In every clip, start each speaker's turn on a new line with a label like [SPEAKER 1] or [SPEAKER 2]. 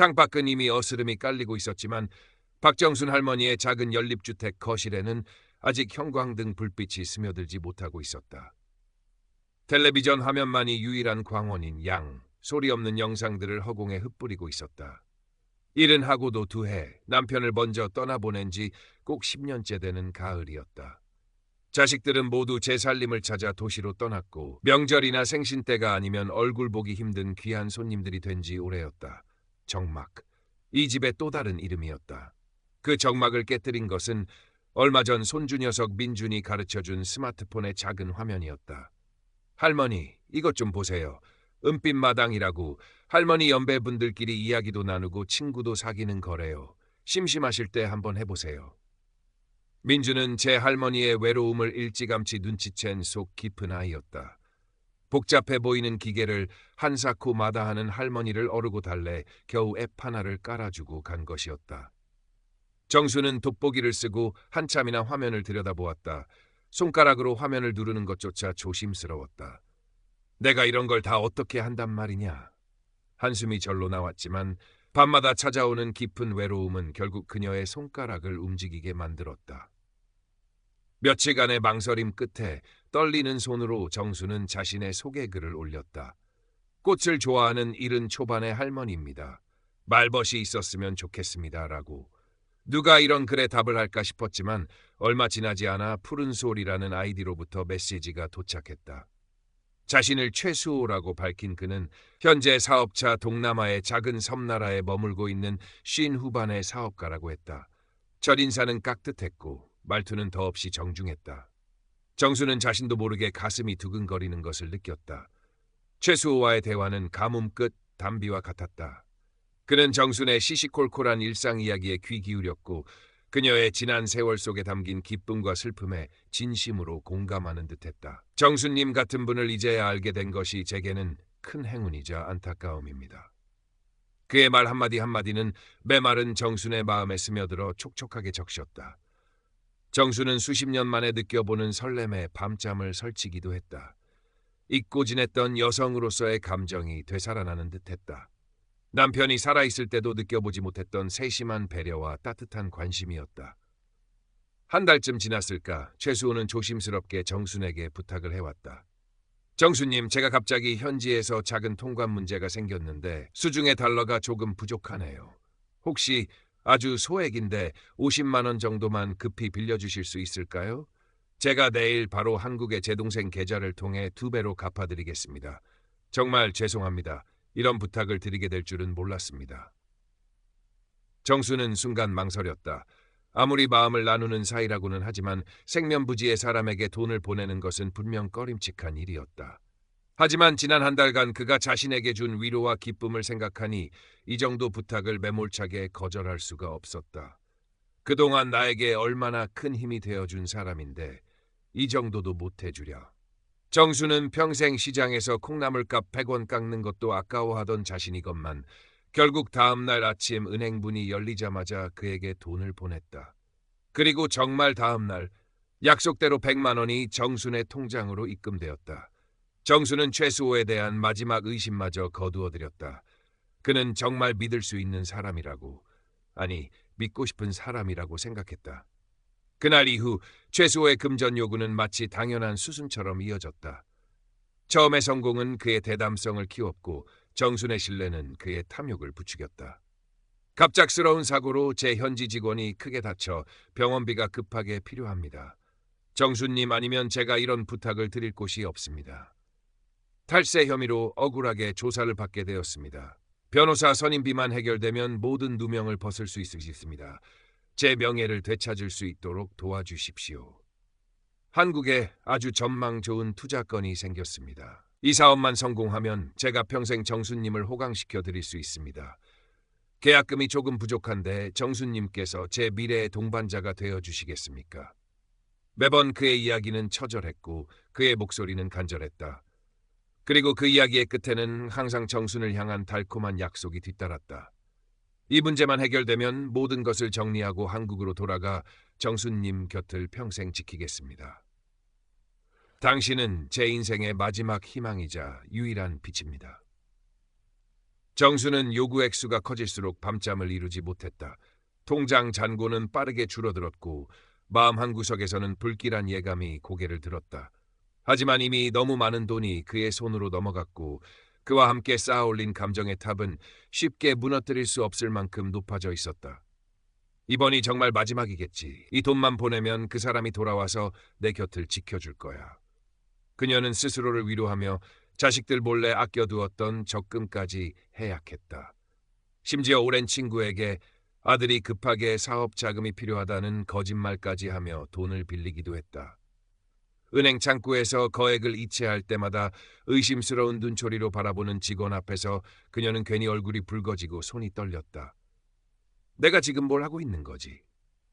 [SPEAKER 1] 창밖은 이미 어스름이 깔리고 있었지만 박정순 할머니의 작은 연립주택 거실에는 아직 형광등 불빛이 스며들지 못하고 있었다. 텔레비전 화면만이 유일한 광원인 양, 소리 없는 영상들을 허공에 흩뿌리고 있었다. 일은 하고도 2해, 남편을 먼저 떠나보낸 지 꼭 10년째 되는 가을이었다. 자식들은 모두 제 살림을 찾아 도시로 떠났고 명절이나 생신 때가 아니면 얼굴 보기 힘든 귀한 손님들이 된 지 오래였다. 정막, 이 집의 또 다른 이름이었다. 그 정막을 깨뜨린 것은 얼마 전 손주 녀석 민준이 가르쳐준 스마트폰의 작은 화면이었다. 할머니, 이것 좀 보세요. 은빛 마당이라고 할머니 연배분들끼리 이야기도 나누고 친구도 사귀는 거래요. 심심하실 때 한번 해보세요. 민주는 제 할머니의 외로움을 일찌감치 눈치챈 속 깊은 아이였다. 복잡해 보이는 기계를 한사코 마다하는 할머니를 어르고 달래 겨우 앱 하나를 깔아주고 간 것이었다. 정수는 돋보기를 쓰고 한참이나 화면을 들여다보았다. 손가락으로 화면을 누르는 것조차 조심스러웠다. 내가 이런 걸 다 어떻게 한단 말이냐. 한숨이 절로 나왔지만 밤마다 찾아오는 깊은 외로움은 결국 그녀의 손가락을 움직이게 만들었다. 며칠간의 망설임 끝에 떨리는 손으로 정수는 자신의 소개글을 올렸다. 꽃을 좋아하는 70 초반의 할머니입니다. 말벗이 있었으면 좋겠습니다라고. 누가 이런 글에 답을 할까 싶었지만 얼마 지나지 않아 푸른 소리라는 아이디로부터 메시지가 도착했다. 자신을 최수호라고 밝힌 그는 현재 사업차 동남아의 작은 섬나라에 머물고 있는 50 후반의 사업가라고 했다. 첫인사는 깍듯했고 말투는 더없이 정중했다. 정수는 자신도 모르게 가슴이 두근거리는 것을 느꼈다. 최수호와의 대화는 가뭄 끝 담비와 같았다. 그는 정순의 시시콜콜한 일상 이야기에 귀 기울였고 그녀의 지난 세월 속에 담긴 기쁨과 슬픔에 진심으로 공감하는 듯했다. 정수님 같은 분을 이제야 알게 된 것이 제게는 큰 행운이자 안타까움입니다. 그의 말 한마디 한마디는 메마른 정순의 마음에 스며들어 촉촉하게 적셨다. 정수는 수십 년 만에 느껴보는 설렘에 밤잠을 설치기도 했다. 잊고 지냈던 여성으로서의 감정이 되살아나는 듯했다. 남편이 살아있을 때도 느껴보지 못했던 세심한 배려와 따뜻한 관심이었다. 한 달쯤 지났을까 최수호는 조심스럽게 정순에게 부탁을 해왔다. 정수님, 제가 갑자기 현지에서 작은 통관 문제가 생겼는데 수중에 달러가 조금 부족하네요. 혹시 아주 소액인데 50만 원 정도만 급히 빌려주실 수 있을까요? 제가 내일 바로 한국의 제 동생 계좌를 통해 2배로 갚아드리겠습니다. 정말 죄송합니다. 이런 부탁을 드리게 될 줄은 몰랐습니다. 정수는 순간 망설였다. 아무리 마음을 나누는 사이라고는 하지만 생면부지의 사람에게 돈을 보내는 것은 분명 꺼림칙한 일이었다. 하지만 지난 한 달간 그가 자신에게 준 위로와 기쁨을 생각하니 이 정도 부탁을 매몰차게 거절할 수가 없었다. 그동안 나에게 얼마나 큰 힘이 되어준 사람인데 이 정도도 못해주랴. 정수는 평생 시장에서 콩나물값 100원 깎는 것도 아까워하던 자신이건만 결국 다음 날 아침 은행문이 열리자마자 그에게 돈을 보냈다. 그리고 정말 다음 날 약속대로 100만 원이 정순의 통장으로 입금되었다. 정수는 최수호에 대한 마지막 의심마저 거두어들였다. 그는 정말 믿을 수 있는 사람이라고, 아니 믿고 싶은 사람이라고 생각했다. 그날 이후 최수호의 금전 요구는 마치 당연한 수순처럼 이어졌다. 처음의 성공은 그의 대담성을 키웠고 정순의 신뢰는 그의 탐욕을 부추겼다. 갑작스러운 사고로 제 현지 직원이 크게 다쳐 병원비가 급하게 필요합니다. 정수님 아니면 제가 이런 부탁을 드릴 곳이 없습니다. 탈세 혐의로 억울하게 조사를 받게 되었습니다. 변호사 선임비만 해결되면 모든 누명을 벗을 수 있습니다. 제 명예를 되찾을 수 있도록 도와주십시오. 한국에 아주 전망 좋은 투자건이 생겼습니다. 이 사업만 성공하면 제가 평생 정수님을 호강시켜 드릴 수 있습니다. 계약금이 조금 부족한데 정수님께서 제 미래의 동반자가 되어 주시겠습니까? 매번 그의 이야기는 처절했고 그의 목소리는 간절했다. 그리고 그 이야기의 끝에는 항상 정순을 향한 달콤한 약속이 뒤따랐다. 이 문제만 해결되면 모든 것을 정리하고 한국으로 돌아가 정수님 곁을 평생 지키겠습니다. 당신은 제 인생의 마지막 희망이자 유일한 빛입니다. 정수는 요구 액수가 커질수록 밤잠을 이루지 못했다. 통장 잔고는 빠르게 줄어들었고 마음 한구석에서는 불길한 예감이 고개를 들었다. 하지만 이미 너무 많은 돈이 그의 손으로 넘어갔고 그와 함께 쌓아올린 감정의 탑은 쉽게 무너뜨릴 수 없을 만큼 높아져 있었다. 이번이 정말 마지막이겠지. 이 돈만 보내면 그 사람이 돌아와서 내 곁을 지켜줄 거야. 그녀는 스스로를 위로하며 자식들 몰래 아껴두었던 적금까지 해약했다. 심지어 오랜 친구에게 아들이 급하게 사업 자금이 필요하다는 거짓말까지 하며 돈을 빌리기도 했다. 은행 창구에서 거액을 이체할 때마다 의심스러운 눈초리로 바라보는 직원 앞에서 그녀는 괜히 얼굴이 붉어지고 손이 떨렸다. 내가 지금 뭘 하고 있는 거지?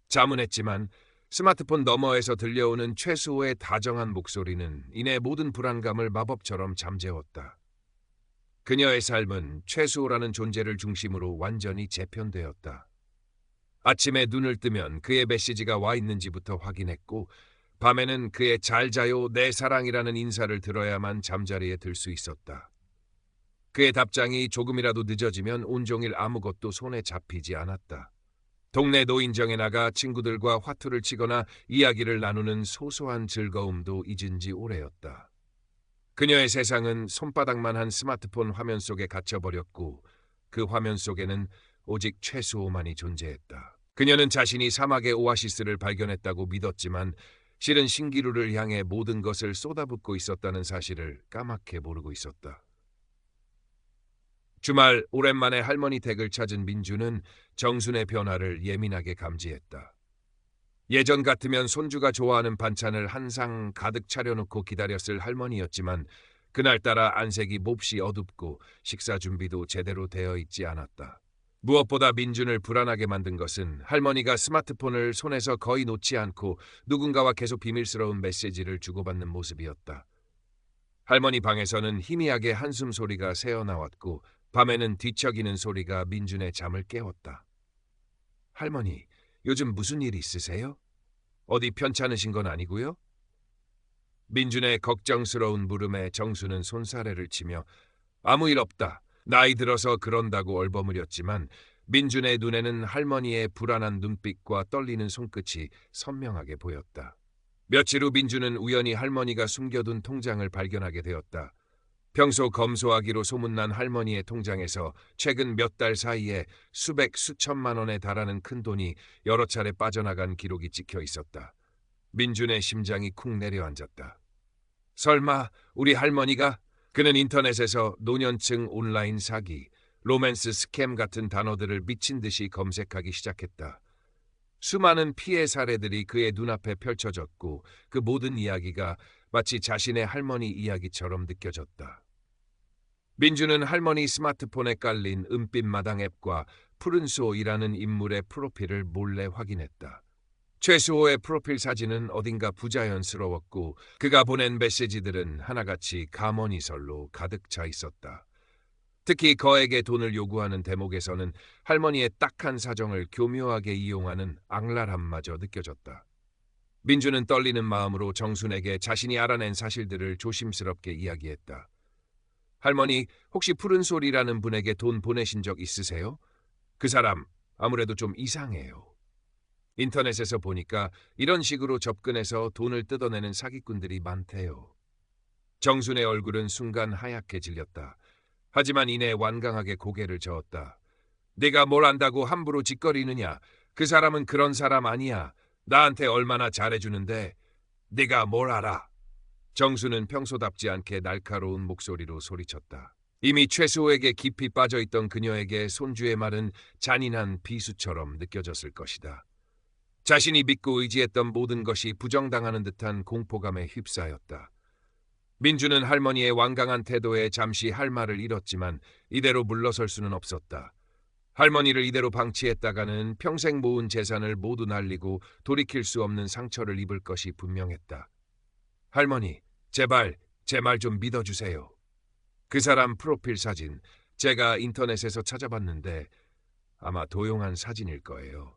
[SPEAKER 1] 자문했지만 스마트폰 너머에서 들려오는 최수호의 다정한 목소리는 이내 모든 불안감을 마법처럼 잠재웠다. 그녀의 삶은 최수호라는 존재를 중심으로 완전히 재편되었다. 아침에 눈을 뜨면 그의 메시지가 와 있는지부터 확인했고 밤에는 그의 잘 자요 내 사랑이라는 인사를 들어야만 잠자리에 들 수 있었다. 그의 답장이 조금이라도 늦어지면 온종일 아무것도 손에 잡히지 않았다. 동네 노인정에 나가 친구들과 화투를 치거나 이야기를 나누는 소소한 즐거움도 잊은 지 오래였다. 그녀의 세상은 손바닥만한 스마트폰 화면 속에 갇혀버렸고 그 화면 속에는 오직 최수호만이 존재했다. 그녀는 자신이 사막의 오아시스를 발견했다고 믿었지만 실은 신기루를 향해 모든 것을 쏟아붓고 있었다는 사실을 까맣게 모르고 있었다. 주말 오랜만에 할머니 댁을 찾은 민주는 정순의 변화를 예민하게 감지했다. 예전 같으면 손주가 좋아하는 반찬을 한 상 가득 차려놓고 기다렸을 할머니였지만 그날따라 안색이 몹시 어둡고 식사 준비도 제대로 되어 있지 않았다. 무엇보다 민준을 불안하게 만든 것은 할머니가 스마트폰을 손에서 거의 놓지 않고 누군가와 계속 비밀스러운 메시지를 주고받는 모습이었다. 할머니 방에서는 희미하게 한숨 소리가 새어나왔고 밤에는 뒤척이는 소리가 민준의 잠을 깨웠다. 할머니, 요즘 무슨 일 있으세요? 어디 편찮으신 건 아니고요? 민준의 걱정스러운 물음에 정수는 손사래를 치며 아무 일 없다. 나이 들어서 그런다고 얼버무렸지만 민준의 눈에는 할머니의 불안한 눈빛과 떨리는 손끝이 선명하게 보였다. 며칠 후 민준은 우연히 할머니가 숨겨둔 통장을 발견하게 되었다. 평소 검소하기로 소문난 할머니의 통장에서 최근 몇 달 사이에 수백 수천만 원에 달하는 큰 돈이 여러 차례 빠져나간 기록이 찍혀 있었다. 민준의 심장이 쿵 내려앉았다. 설마 우리 할머니가? 그는 인터넷에서 노년층 온라인 사기, 로맨스 스캠 같은 단어들을 미친 듯이 검색하기 시작했다. 수많은 피해 사례들이 그의 눈앞에 펼쳐졌고 그 모든 이야기가 마치 자신의 할머니 이야기처럼 느껴졌다. 민주는 할머니 스마트폰에 깔린 은빛 마당 앱과 푸른수호이라는 인물의 프로필을 몰래 확인했다. 최수호의 프로필 사진은 어딘가 부자연스러웠고 그가 보낸 메시지들은 하나같이 감언이설로 가득 차 있었다. 특히 거액의 돈을 요구하는 대목에서는 할머니의 딱한 사정을 교묘하게 이용하는 악랄함마저 느껴졌다. 민주는 떨리는 마음으로 정순에게 자신이 알아낸 사실들을 조심스럽게 이야기했다. 할머니, 혹시 푸른솔이라는 분에게 돈 보내신 적 있으세요? 그 사람 아무래도 좀 이상해요. 인터넷에서 보니까 이런 식으로 접근해서 돈을 뜯어내는 사기꾼들이 많대요. 정순의 얼굴은 순간 하얗게 질렸다. 하지만 이내 완강하게 고개를 저었다. 네가 뭘 안다고 함부로 짓거리느냐? 그 사람은 그런 사람 아니야. 나한테 얼마나 잘해주는데 네가 뭘 알아? 정수는 평소답지 않게 날카로운 목소리로 소리쳤다. 이미 최수호에게 깊이 빠져있던 그녀에게 손주의 말은 잔인한 비수처럼 느껴졌을 것이다. 자신이 믿고 의지했던 모든 것이 부정당하는 듯한 공포감에 휩싸였다. 민주는 할머니의 완강한 태도에 잠시 할 말을 잃었지만 이대로 물러설 수는 없었다. 할머니를 이대로 방치했다가는 평생 모은 재산을 모두 날리고 돌이킬 수 없는 상처를 입을 것이 분명했다. 할머니, 제발 제 말 좀 믿어주세요. 그 사람 프로필 사진 제가 인터넷에서 찾아봤는데 아마 도용한 사진일 거예요.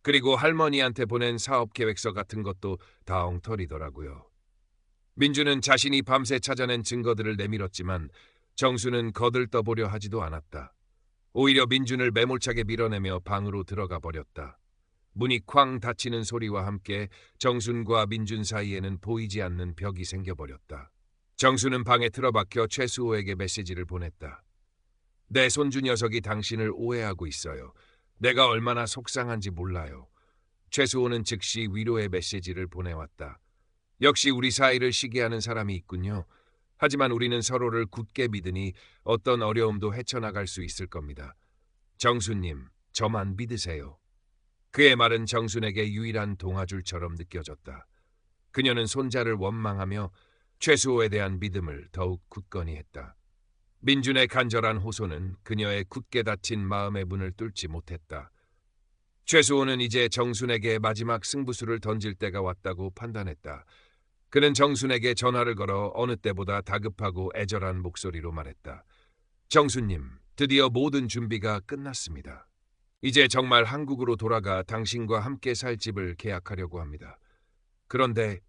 [SPEAKER 1] 그리고 할머니한테 보낸 사업 계획서 같은 것도 다 엉터리더라고요. 민주는 자신이 밤새 찾아낸 증거들을 내밀었지만 정수는 거들떠보려 하지도 않았다. 오히려 민준을 매몰차게 밀어내며 방으로 들어가 버렸다. 문이 쾅 닫히는 소리와 함께 정순과 민준 사이에는 보이지 않는 벽이 생겨버렸다. 정수는 방에 틀어박혀 최수호에게 메시지를 보냈다. 내 손주 녀석이 당신을 오해하고 있어요. 내가 얼마나 속상한지 몰라요. 최수호는 즉시 위로의 메시지를 보내왔다. 역시 우리 사이를 시기하는 사람이 있군요. 하지만 우리는 서로를 굳게 믿으니 어떤 어려움도 헤쳐나갈 수 있을 겁니다. 정수님, 저만 믿으세요. 그의 말은 정순에게 유일한 동화줄처럼 느껴졌다. 그녀는 손자를 원망하며 최수호에 대한 믿음을 더욱 굳건히 했다. 민준의 간절한 호소는 그녀의 굳게 닫힌 마음의 문을 뚫지 못했다. 최수호는 이제 정순에게 마지막 승부수를 던질 때가 왔다고 판단했다. 그는 정순에게 전화를 걸어 어느 때보다 다급하고 애절한 목소리로 말했다. 정수님, 드디어 모든 준비가 끝났습니다. 이제 정말 한국으로 돌아가 당신과 함께 살 집을 계약하려고 합니다. 그런데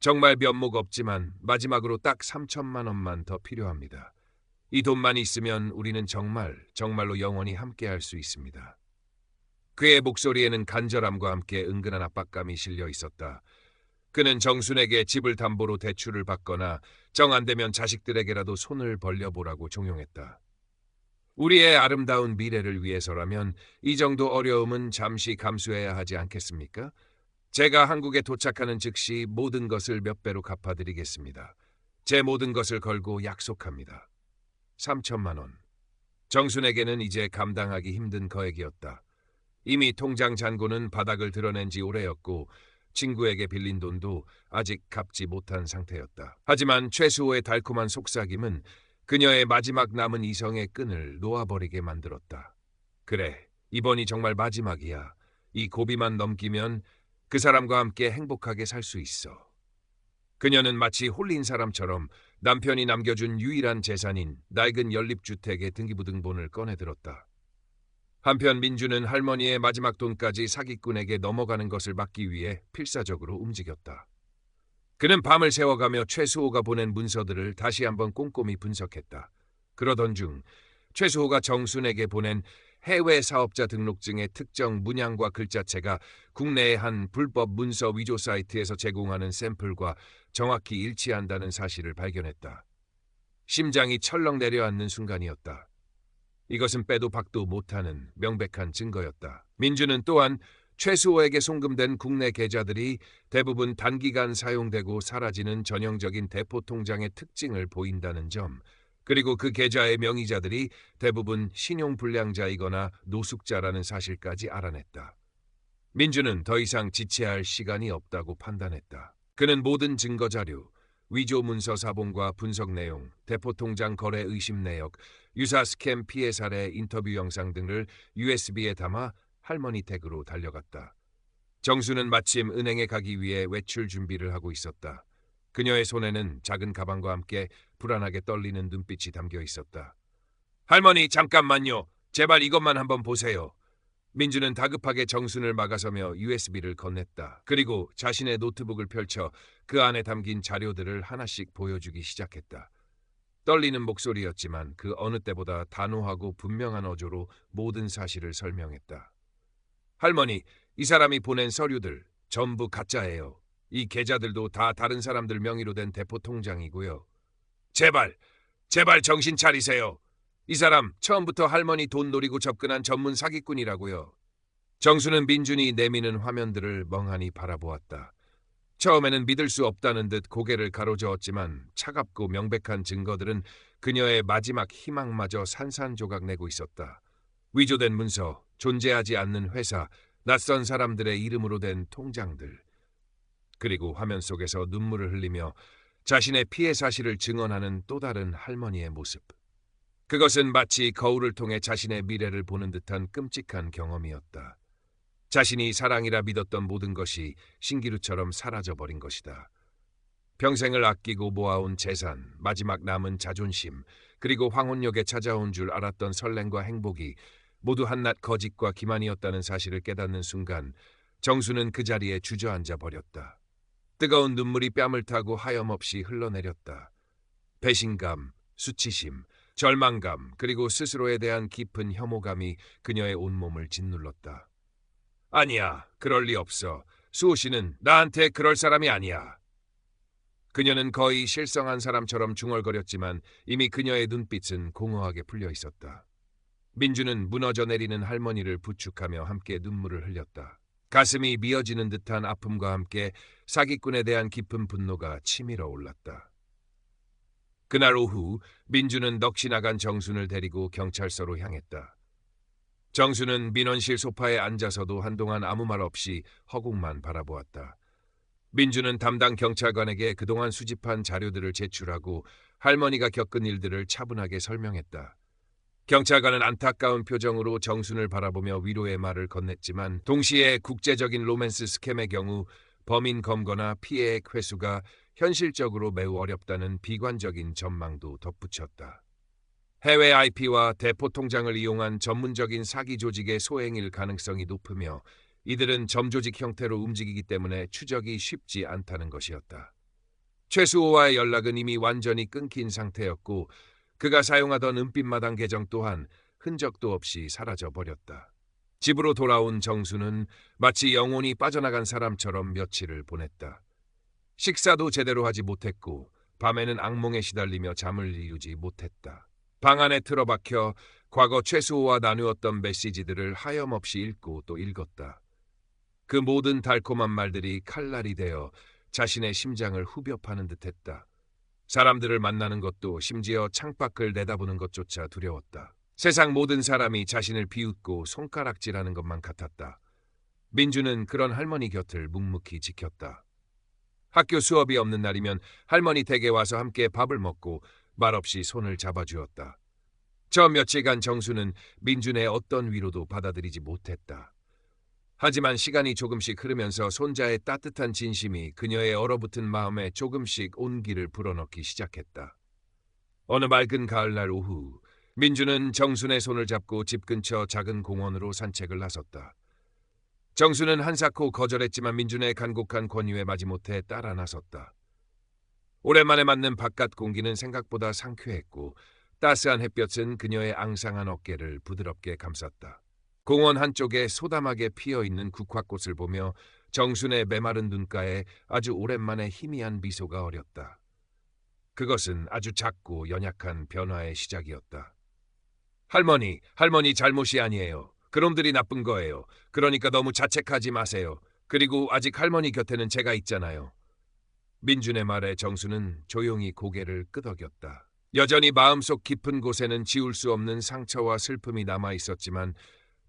[SPEAKER 1] 정말 면목 없지만 마지막으로 딱 3천만 원만 더 필요합니다. 이 돈만 있으면 우리는 정말로 영원히 함께 할 수 있습니다. 그의 목소리에는 간절함과 함께 은근한 압박감이 실려 있었다. 그는 정순에게 집을 담보로 대출을 받거나 정 안 되면 자식들에게라도 손을 벌려보라고 종용했다. 우리의 아름다운 미래를 위해서라면 이 정도 어려움은 잠시 감수해야 하지 않겠습니까? 제가 한국에 도착하는 즉시 모든 것을 몇 배로 갚아드리겠습니다. 제 모든 것을 걸고 약속합니다. 3천만 원. 정순에게는 이제 감당하기 힘든 거액이었다. 이미 통장 잔고는 바닥을 드러낸 지 오래였고 친구에게 빌린 돈도 아직 갚지 못한 상태였다. 하지만 최수호의 달콤한 속삭임은 그녀의 마지막 남은 이성의 끈을 놓아버리게 만들었다. 그래, 이번이 정말 마지막이야. 이 고비만 넘기면 그 사람과 함께 행복하게 살 수 있어. 그녀는 마치 홀린 사람처럼 남편이 남겨준 유일한 재산인 낡은 연립주택의 등기부등본을 꺼내들었다. 한편 민주는 할머니의 마지막 돈까지 사기꾼에게 넘어가는 것을 막기 위해 필사적으로 움직였다. 그는 밤을 새워가며 최수호가 보낸 문서들을 다시 한번 꼼꼼히 분석했다. 그러던 중 최수호가 정순에게 보낸 해외 사업자 등록증의 특정 문양과 글자체가 국내의 한 불법 문서 위조 사이트에서 제공하는 샘플과 정확히 일치한다는 사실을 발견했다. 심장이 철렁 내려앉는 순간이었다. 이것은 빼도 박도 못하는 명백한 증거였다. 민주는 또한 최수호에게 송금된 국내 계좌들이 대부분 단기간 사용되고 사라지는 전형적인 대포 통장의 특징을 보인다는 점, 그리고 그 계좌의 명의자들이 대부분 신용불량자이거나 노숙자라는 사실까지 알아냈다. 민주는 더 이상 지체할 시간이 없다고 판단했다. 그는 모든 증거자료, 위조 문서 사본과 분석 내용, 대포 통장 거래 의심 내역, 유사 스캠 피해 사례 인터뷰 영상 등을 USB에 담아 할머니 댁으로 달려갔다. 정수는 마침 은행에 가기 위해 외출 준비를 하고 있었다. 그녀의 손에는 작은 가방과 함께 불안하게 떨리는 눈빛이 담겨 있었다. 할머니, 잠깐만요. 제발 이것만 한번 보세요. 민주는 다급하게 정순을 막아서며 USB를 건넸다. 그리고 자신의 노트북을 펼쳐 그 안에 담긴 자료들을 하나씩 보여주기 시작했다. 떨리는 목소리였지만 그 어느 때보다 단호하고 분명한 어조로 모든 사실을 설명했다. 할머니, 이 사람이 보낸 서류들 전부 가짜예요. 이 계좌들도 다 다른 사람들 명의로 된 대포 통장이고요. 제발 정신 차리세요. 이 사람 처음부터 할머니 돈 노리고 접근한 전문 사기꾼이라고요. 정수는 민준이 내미는 화면들을 멍하니 바라보았다. 처음에는 믿을 수 없다는 듯 고개를 가로저었지만 차갑고 명백한 증거들은 그녀의 마지막 희망마저 산산조각 내고 있었다. 위조된 문서, 존재하지 않는 회사, 낯선 사람들의 이름으로 된 통장들. 그리고 화면 속에서 눈물을 흘리며 자신의 피해 사실을 증언하는 또 다른 할머니의 모습. 그것은 마치 거울을 통해 자신의 미래를 보는 듯한 끔찍한 경험이었다. 자신이 사랑이라 믿었던 모든 것이 신기루처럼 사라져버린 것이다. 평생을 아끼고 모아온 재산, 마지막 남은 자존심, 그리고 황혼역에 찾아온 줄 알았던 설렘과 행복이 모두 한낱 거짓과 기만이었다는 사실을 깨닫는 순간 정수는 그 자리에 주저앉아 버렸다. 뜨거운 눈물이 뺨을 타고 하염없이 흘러내렸다. 배신감, 수치심, 절망감, 그리고 스스로에 대한 깊은 혐오감이 그녀의 온몸을 짓눌렀다. 아니야, 그럴 리 없어. 수호 씨는 나한테 그럴 사람이 아니야. 그녀는 거의 실성한 사람처럼 중얼거렸지만 이미 그녀의 눈빛은 공허하게 풀려 있었다. 민주는 무너져 내리는 할머니를 부축하며 함께 눈물을 흘렸다. 가슴이 미어지는 듯한 아픔과 함께 사기꾼에 대한 깊은 분노가 치밀어 올랐다. 그날 오후 민주는 넋이 나간 정순을 데리고 경찰서로 향했다. 정순은 민원실 소파에 앉아서도 한동안 아무 말 없이 허공만 바라보았다. 민주는 담당 경찰관에게 그동안 수집한 자료들을 제출하고 할머니가 겪은 일들을 차분하게 설명했다. 경찰관은 안타까운 표정으로 정순을 바라보며 위로의 말을 건넸지만 동시에 국제적인 로맨스 스캠의 경우 범인 검거나 피해액 회수가 현실적으로 매우 어렵다는 비관적인 전망도 덧붙였다. 해외 IP와 대포 통장을 이용한 전문적인 사기 조직의 소행일 가능성이 높으며 이들은 점조직 형태로 움직이기 때문에 추적이 쉽지 않다는 것이었다. 최수호와의 연락은 이미 완전히 끊긴 상태였고 그가 사용하던 은빛마당 계정 또한 흔적도 없이 사라져버렸다. 집으로 돌아온 정수는 마치 영혼이 빠져나간 사람처럼 며칠을 보냈다. 식사도 제대로 하지 못했고 밤에는 악몽에 시달리며 잠을 이루지 못했다. 방 안에 틀어박혀 과거 최수호와 나누었던 메시지들을 하염없이 읽고 또 읽었다. 그 모든 달콤한 말들이 칼날이 되어 자신의 심장을 후벼 파는 듯했다. 사람들을 만나는 것도 심지어 창밖을 내다보는 것조차 두려웠다. 세상 모든 사람이 자신을 비웃고 손가락질하는 것만 같았다. 민주는 그런 할머니 곁을 묵묵히 지켰다. 학교 수업이 없는 날이면 할머니 댁에 와서 함께 밥을 먹고 말없이 손을 잡아주었다. 저 며칠간 정수는 민준의 어떤 위로도 받아들이지 못했다. 하지만 시간이 조금씩 흐르면서 손자의 따뜻한 진심이 그녀의 얼어붙은 마음에 조금씩 온기를 불어넣기 시작했다. 어느 맑은 가을날 오후, 민주는 정순의 손을 잡고 집 근처 작은 공원으로 산책을 나섰다. 정순은 한사코 거절했지만 민준의 간곡한 권유에 마지못해 따라 나섰다. 오랜만에 맞는 바깥 공기는 생각보다 상쾌했고 따스한 햇볕은 그녀의 앙상한 어깨를 부드럽게 감쌌다. 공원 한쪽에 소담하게 피어있는 국화꽃을 보며 정순의 메마른 눈가에 아주 오랜만에 희미한 미소가 어렸다. 그것은 아주 작고 연약한 변화의 시작이었다. 할머니 잘못이 아니에요. 그놈들이 나쁜 거예요. 그러니까 너무 자책하지 마세요. 그리고 아직 할머니 곁에는 제가 있잖아요. 민준의 말에 정수는 조용히 고개를 끄덕였다. 여전히 마음속 깊은 곳에는 지울 수 없는 상처와 슬픔이 남아 있었지만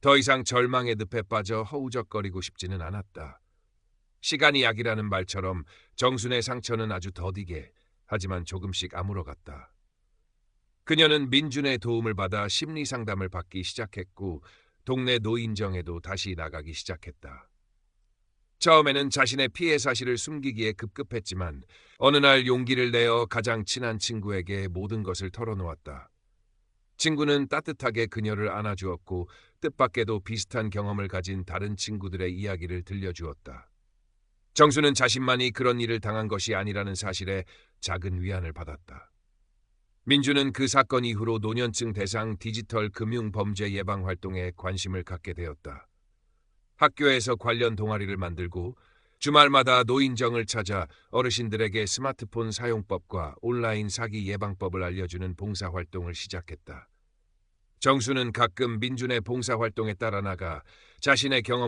[SPEAKER 1] 더 이상 절망의 늪에 빠져 허우적거리고 싶지는 않았다. 시간이 약이라는 말처럼 정순의 상처는 아주 더디게 하지만 조금씩 아물어갔다. 그녀는 민준의 도움을 받아 심리 상담을 받기 시작했고 동네 노인정에도 다시 나가기 시작했다. 처음에는 자신의 피해 사실을 숨기기에 급급했지만 어느 날 용기를 내어 가장 친한 친구에게 모든 것을 털어놓았다. 친구는 따뜻하게 그녀를 안아주었고 뜻밖에도 비슷한 경험을 가진 다른 친구들의 이야기를 들려주었다. 정수는 자신만이 그런 일을 당한 것이 아니라는 사실에 작은 위안을 받았다. 민주는 그 사건 이후로 노년층 대상 디지털 금융 범죄 예방 활동에 관심을 갖게 되었다. 학교에서 관련 동아리를 만들고 주말마다 노인정을 찾아 어르신들에게 스마트폰 사용법과 온라인 사기 예방법을 알려주는 봉사활동을 시작했다. 정수는 가끔 민준의 봉사활동에 따라 나가 자신의 경험